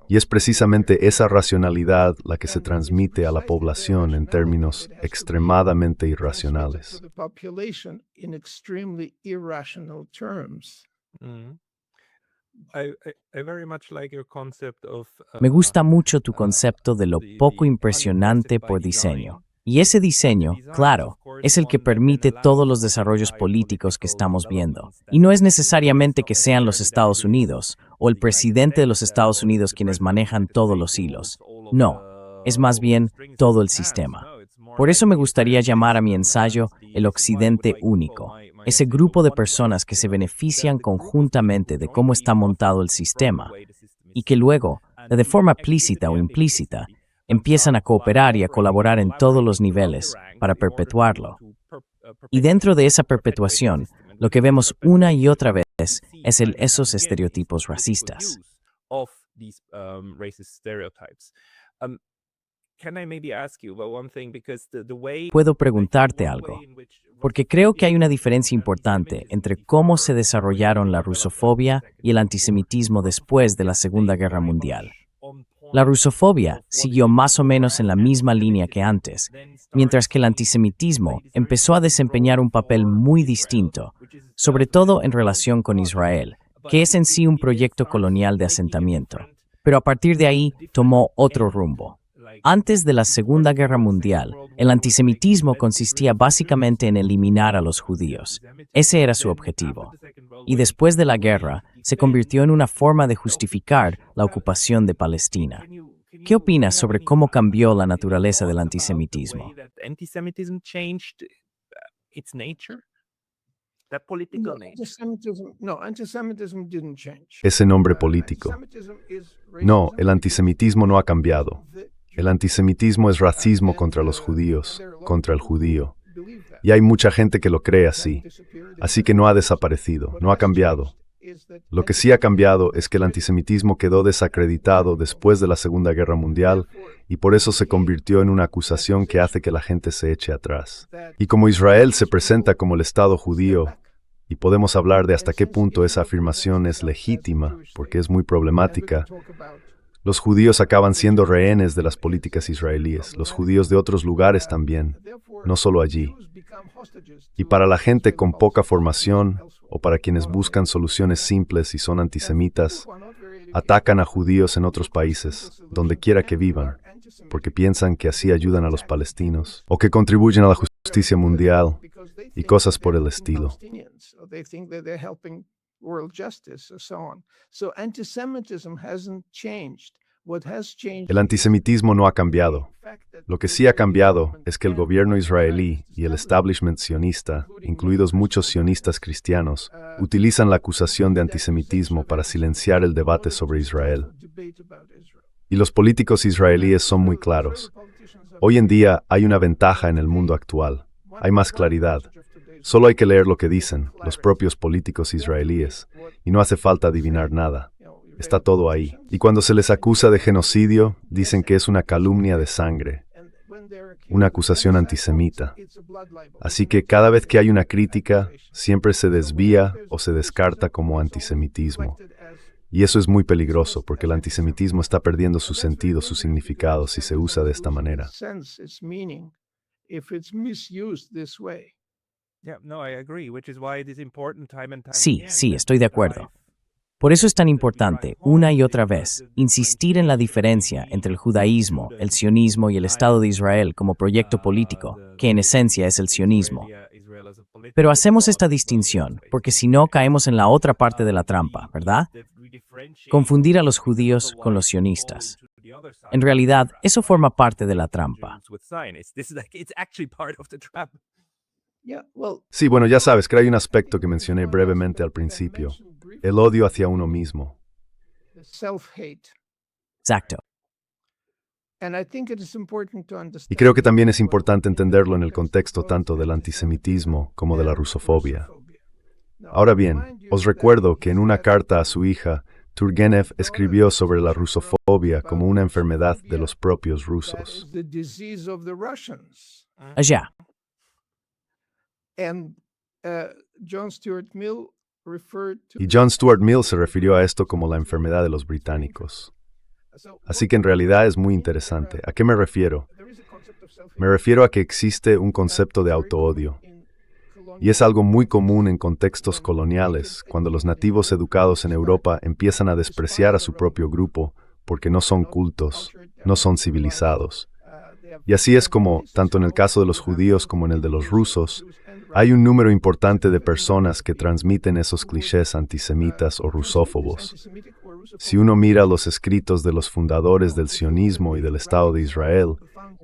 Y es precisamente esa racionalidad la que se transmite a la población en términos extremadamente irracionales. Me gusta mucho tu concepto de lo poco impresionante por diseño. Y ese diseño, claro, es el que permite todos los desarrollos políticos que estamos viendo. Y no es necesariamente que sean los Estados Unidos o el presidente de los Estados Unidos quienes manejan todos los hilos. No, es más bien todo el sistema. Por eso me gustaría llamar a mi ensayo el Occidente Único, ese grupo de personas que se benefician conjuntamente de cómo está montado el sistema y que luego, de forma explícita o implícita, empiezan a cooperar y a colaborar en todos los niveles para perpetuarlo. Y dentro de esa perpetuación, lo que vemos una y otra vez es esos estereotipos racistas. Puedo preguntarte algo, porque creo que hay una diferencia importante entre cómo se desarrollaron la rusofobia y el antisemitismo después de la Segunda Guerra Mundial. La rusofobia siguió más o menos en la misma línea que antes, mientras que el antisemitismo empezó a desempeñar un papel muy distinto, sobre todo en relación con Israel, que es en sí un proyecto colonial de asentamiento. Pero a partir de ahí tomó otro rumbo. Antes de la Segunda Guerra Mundial, el antisemitismo consistía básicamente en eliminar a los judíos. Ese era su objetivo. Y después de la guerra, se convirtió en una forma de justificar la ocupación de Palestina. ¿Qué opinas sobre cómo cambió la naturaleza del antisemitismo? Ese nombre político. No, el antisemitismo no ha cambiado. El antisemitismo es racismo contra los judíos, contra el judío. Y hay mucha gente que lo cree así. Así que no ha desaparecido, no ha cambiado. Lo que sí ha cambiado es que el antisemitismo quedó desacreditado después de la Segunda Guerra Mundial y por eso se convirtió en una acusación que hace que la gente se eche atrás. Y como Israel se presenta como el Estado judío, y podemos hablar de hasta qué punto esa afirmación es legítima, porque es muy problemática, los judíos acaban siendo rehenes de las políticas israelíes, los judíos de otros lugares también, no solo allí. Y para la gente con poca formación, o para quienes buscan soluciones simples y son antisemitas, atacan a judíos en otros países, donde quiera que vivan, porque piensan que así ayudan a los palestinos, o que contribuyen a la justicia mundial, y cosas por el estilo. El antisemitismo no ha cambiado. Lo que sí ha cambiado es que el gobierno israelí y el establishment sionista, incluidos muchos sionistas cristianos, utilizan la acusación de antisemitismo para silenciar el debate sobre Israel. Y los políticos israelíes son muy claros. Hoy en día hay una ventaja en el mundo actual. Hay más claridad. Solo hay que leer lo que dicen los propios políticos israelíes, y no hace falta adivinar nada. Está todo ahí. Y cuando se les acusa de genocidio, dicen que es una calumnia de sangre, una acusación antisemita. Así que cada vez que hay una crítica, siempre se desvía o se descarta como antisemitismo. Y eso es muy peligroso, porque el antisemitismo está perdiendo su sentido, su significado, si se usa de esta manera. Sí, estoy de acuerdo. Por eso es tan importante, una y otra vez, insistir en la diferencia entre el judaísmo, el sionismo y el Estado de Israel como proyecto político, que en esencia es el sionismo. Pero hacemos esta distinción, porque si no caemos en la otra parte de la trampa, ¿verdad? Confundir a los judíos con los sionistas. En realidad, eso forma parte de la trampa. Yeah, well, Sí, bueno, ya sabes que hay un aspecto que mencioné brevemente al principio, el odio hacia uno mismo. the self-hate. Exacto. And I think it is important to understand. Y creo que también es importante entenderlo en el contexto tanto del antisemitismo como de la rusofobia. Ahora bien, os recuerdo que en una carta a su hija, Turgenev escribió sobre la rusofobia como una enfermedad de los propios That rusos. is the disease of the Russians. Allá. And John Stuart Mill referred to. Y John Stuart Mill se refirió a esto como la enfermedad de los británicos. Así que en realidad es muy interesante. ¿A qué me refiero? There is a concept of self-hate. Me refiero a que existe un concepto de autoodio. Y es algo muy común en contextos coloniales, cuando los nativos educados en Europa empiezan a despreciar a su propio grupo porque no son cultos, no son civilizados. Y así es como, tanto en el caso de los judíos como en el de los rusos, hay un número importante de personas que transmiten esos clichés antisemitas o rusófobos. Si uno mira los escritos de los fundadores del sionismo y del Estado de Israel,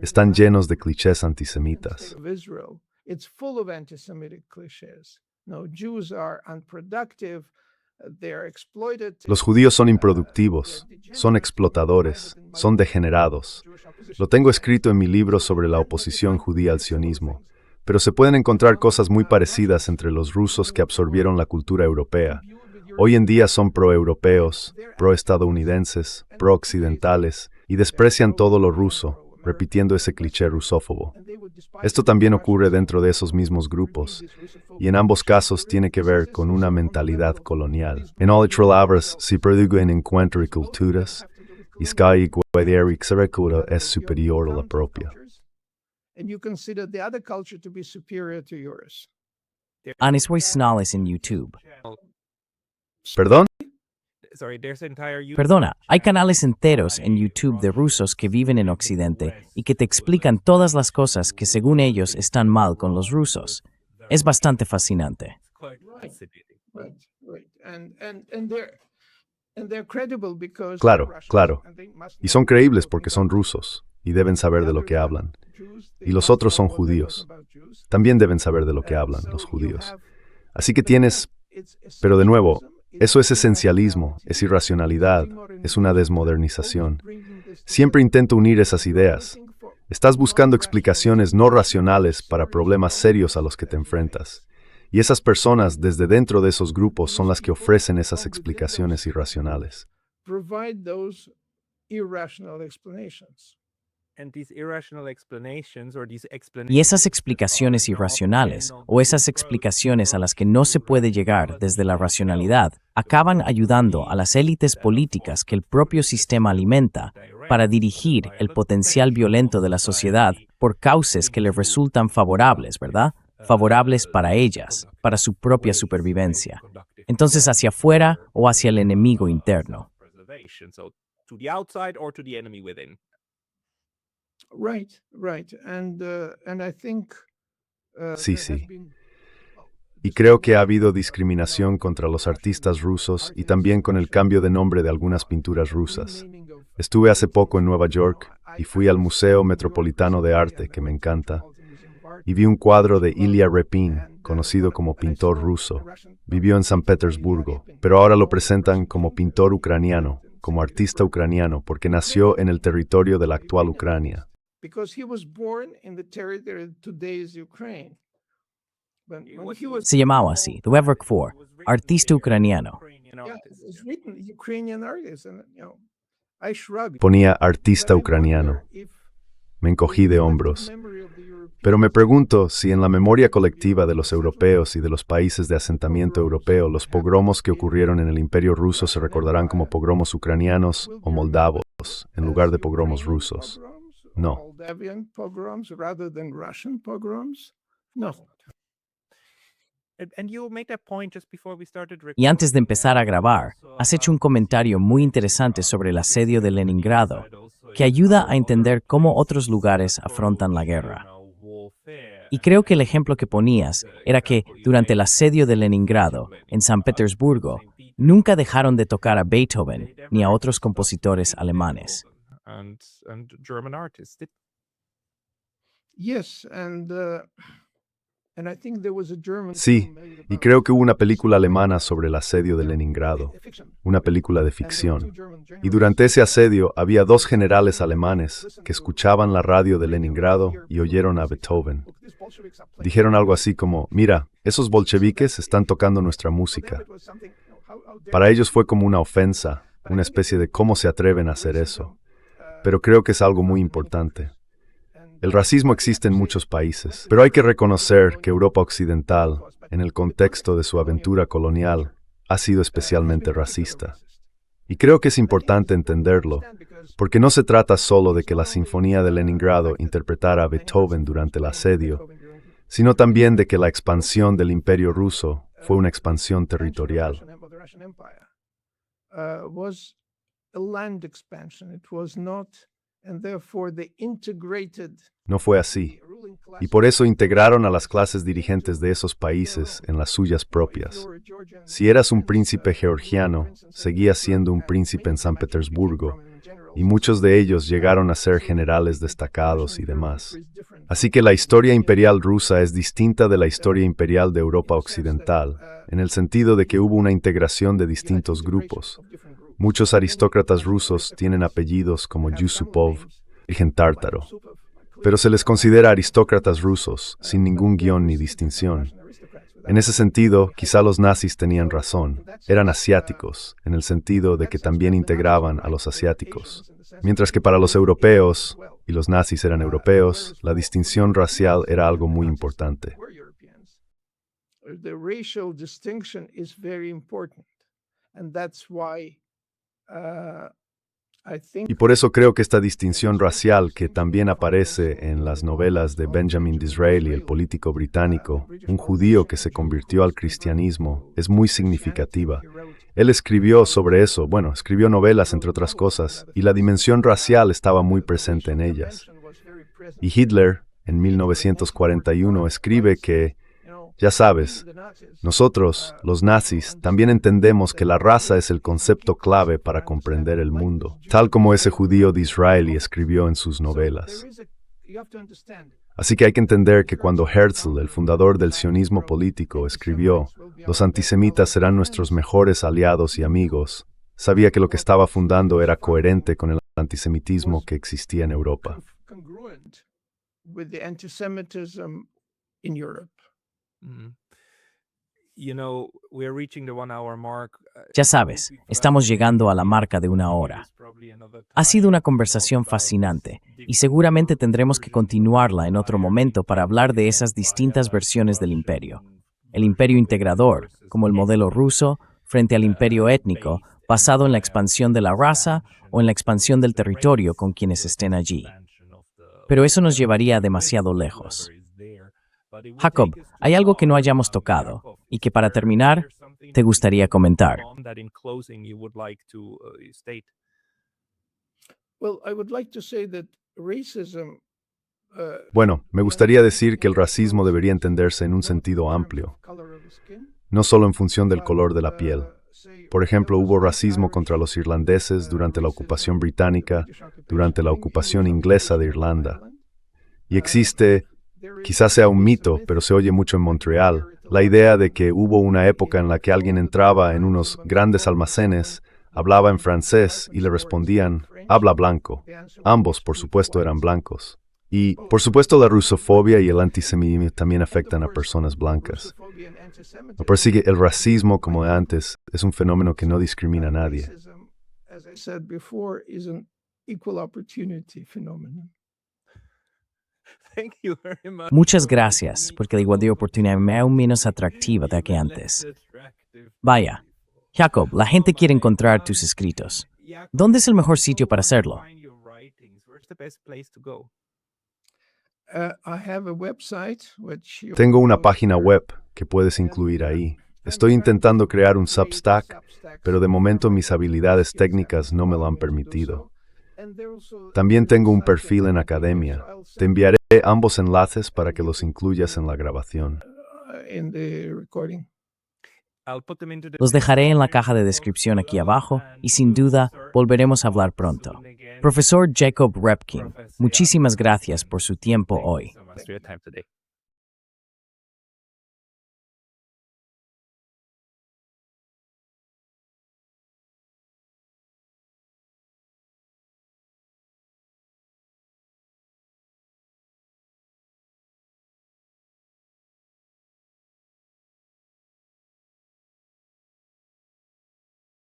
están llenos de clichés antisemitas. Of Israel, it's full of anti-Semitic cliches. No, Jews are unproductive. They are exploited. Los judíos son improductivos, son explotadores, son degenerados. Lo tengo escrito en mi libro sobre la oposición judía al sionismo, pero se pueden encontrar cosas muy parecidas entre los rusos que absorbieron la cultura europea. Hoy en día son pro-europeos, pro-estadounidenses, pro-occidentales y desprecian todo lo ruso, repitiendo ese cliché rusófobo. Esto también ocurre dentro de esos mismos grupos, y en ambos casos tiene que ver con una mentalidad colonial. En Olitrelavers si produce en encuentro y culturas, y sky guaderic serecura es superior a la propia. And you consider the other culture to be superior to yours. Anisway Snales en YouTube. ¿Perdón? Perdona, hay canales enteros en YouTube de rusos que viven en Occidente y que te explican todas las cosas que según ellos están mal con los rusos. Es bastante fascinante. Right. And they're credible because Claro, they're Russians, claro. and they must Y know son creíbles what porque they son want. rusos, y deben saber de lo que hablan. Jews, Y los otros son judíos. También deben saber de lo que hablan los judíos. Así que tienes, pero de nuevo, eso es esencialismo, es irracionalidad, es una desmodernización. Siempre intento unir esas ideas. Estás buscando explicaciones no racionales para problemas serios a los que te enfrentas. Y esas personas desde dentro de esos grupos son las que ofrecen esas explicaciones irracionales. provide those irrational explanations. Y esas explicaciones irracionales, o esas explicaciones a las que no se puede llegar desde la racionalidad, acaban ayudando a las élites políticas que el propio sistema alimenta para dirigir el potencial violento de la sociedad por causas que les resultan favorables, ¿verdad? Favorables para ellas, para su propia supervivencia. Entonces, hacia afuera o hacia el enemigo interno. Right. And I think Sí, there has sí. been Y creo que ha habido discriminación contra los artistas rusos y también con el cambio de nombre de algunas pinturas rusas. renaming of Estuve hace poco en Nueva York y fui al Museo Metropolitano de Arte, que me encanta, y vi un cuadro de Ilya Repin, conocido como pintor ruso. Vivió en San Petersburgo, pero ahora lo presentan como pintor ucraniano, como artista ucraniano, porque nació en el territorio de la actual Ucrania. because he was born in the territory that today is Ukraine. When he was Se llamaba así, The Weverk 4, artista ucraniano. yeah, it was written Ukrainian artist, and I shrugged. Ponía But artista I ucraniano. wonder if Me encogí de the hombros. memory of the European Pero me pregunto si en la memoria colectiva de los europeos y de los países de asentamiento europeo los pogromos que ocurrieron en el Imperio ruso se recordarán como pogromos ucranianos o moldavos, en lugar de pogromos Ukrainian rusos. pogroms No. or Moldavian pogroms rather than Russian pogroms? No. And you made that point just before we started Y antes de recording. empezar a grabar, has hecho un comentario muy interesante sobre el asedio de Leningrado, que ayuda a entender cómo otros lugares afrontan la guerra. Y creo que el ejemplo que ponías era que, durante el asedio de Leningrado, en San Petersburgo, nunca dejaron de tocar a Beethoven ni a otros compositores alemanes. And German artists. Yes, and I think there was a German Sí, film made y about creo que hubo una película alemana sobre el asedio de Leningrado, fiction. una película de And there were two ficción. German Y generals. durante ese asedio había dos generales alemanes que escuchaban la radio de Leningrado y oyeron a Beethoven. Look, these Bolsheviks are playing. Dijeron algo así como, mira, esos bolcheviques están tocando nuestra música. It was something, how dare Para ellos fue como una ofensa, una especie de cómo se atreven a hacer eso. Pero creo que es algo muy importante. El racismo existe en muchos países, pero hay que reconocer que Europa Occidental, en el contexto de su aventura colonial, ha sido especialmente racista. Y creo que es importante entenderlo, porque no se trata solo de que la Sinfonía de Leningrado interpretara a Beethoven durante el asedio, sino también de que la expansión del Imperio ruso fue una expansión territorial. of the Russian Empire was a land expansion. It was not, and therefore they integrated No fue así, the ruling class. y por eso integraron a las clases dirigentes de esos países en las suyas propias. Si eras un príncipe georgiano, seguías siendo un príncipe en San Petersburgo, y muchos de ellos llegaron a ser generales destacados y demás. Así que la historia imperial rusa es distinta de la historia imperial de Europa Occidental, en el sentido de que hubo una integración de distintos grupos. Muchos aristócratas rusos tienen apellidos como Yusupov, virgen tártaro, pero se les considera aristócratas rusos, sin ningún guión ni distinción. En ese sentido, quizá los nazis tenían razón. Eran asiáticos, en el sentido de que también integraban a los asiáticos. Mientras que para los europeos, y los nazis eran europeos, la distinción racial era algo muy importante. Were Europeans. The racial distinction is very important, and that's why I think. Y por eso creo que esta distinción racial que también aparece en las novelas de Benjamin Disraeli, el político británico, un judío que se convirtió al cristianismo, es muy significativa. Él escribió sobre eso, escribió novelas entre otras cosas, y la dimensión racial estaba muy presente en ellas. Y Hitler, en 1941, escribe que, ya sabes, nosotros, los nazis, también entendemos que la raza es el concepto clave para comprender el mundo, tal como ese judío Disraeli escribió en sus novelas. Así que hay que entender que cuando Herzl, el fundador del sionismo político, escribió, los antisemitas serán nuestros mejores aliados y amigos, sabía que lo que estaba fundando era coherente con el antisemitismo que existía en Europa. Congruent with the anti-Semitism in Europe. Mm. You know, we're reaching the 1 hour mark. Ya sabes, estamos llegando a la marca de 1 hora. Ha sido una conversación fascinante y seguramente tendremos que continuarla en otro momento para hablar de esas distintas versiones del imperio. El imperio integrador, como el modelo ruso, frente al imperio étnico, basado en la expansión de la raza o en la expansión del territorio con quienes estén allí. Pero eso nos llevaría demasiado lejos. Jacob, ¿hay algo que no hayamos tocado y que para terminar te gustaría comentar? Well, I would like to say that racism Me gustaría decir que el racismo debería entenderse en un sentido amplio, no solo en función del color de la piel. Por ejemplo, hubo racismo contra los irlandeses durante la ocupación británica, durante la ocupación inglesa de Irlanda. Y existe, quizás sea un mito, pero se oye mucho en Montreal, la idea de que hubo una época en la que alguien entraba en unos grandes almacenes, hablaba en francés y le respondían, habla blanco. Ambos, por supuesto, eran blancos. Y, por supuesto, la rusofobia y el antisemitismo también afectan a personas blancas. Me parece que el racismo, como de antes, es un fenómeno que no discrimina a nadie. As I said before, is an equal opportunity phenomenon. Muchas gracias, porque la igualdad de oportunidad me aún menos atractiva de que antes. Vaya, Jacob, la gente quiere encontrar tus escritos. ¿Dónde es el mejor sitio para hacerlo? I have a website which Tengo una página web que puedes incluir ahí. Estoy intentando crear un Substack, pero de momento mis habilidades técnicas no me lo han permitido. También tengo un perfil en Academia. Te enviaré ambos enlaces para que los incluyas en la grabación. Los dejaré en la caja de descripción aquí abajo y sin duda volveremos a hablar pronto. Profesor Jacob Repkin, muchísimas gracias por su tiempo hoy. So much for your time today.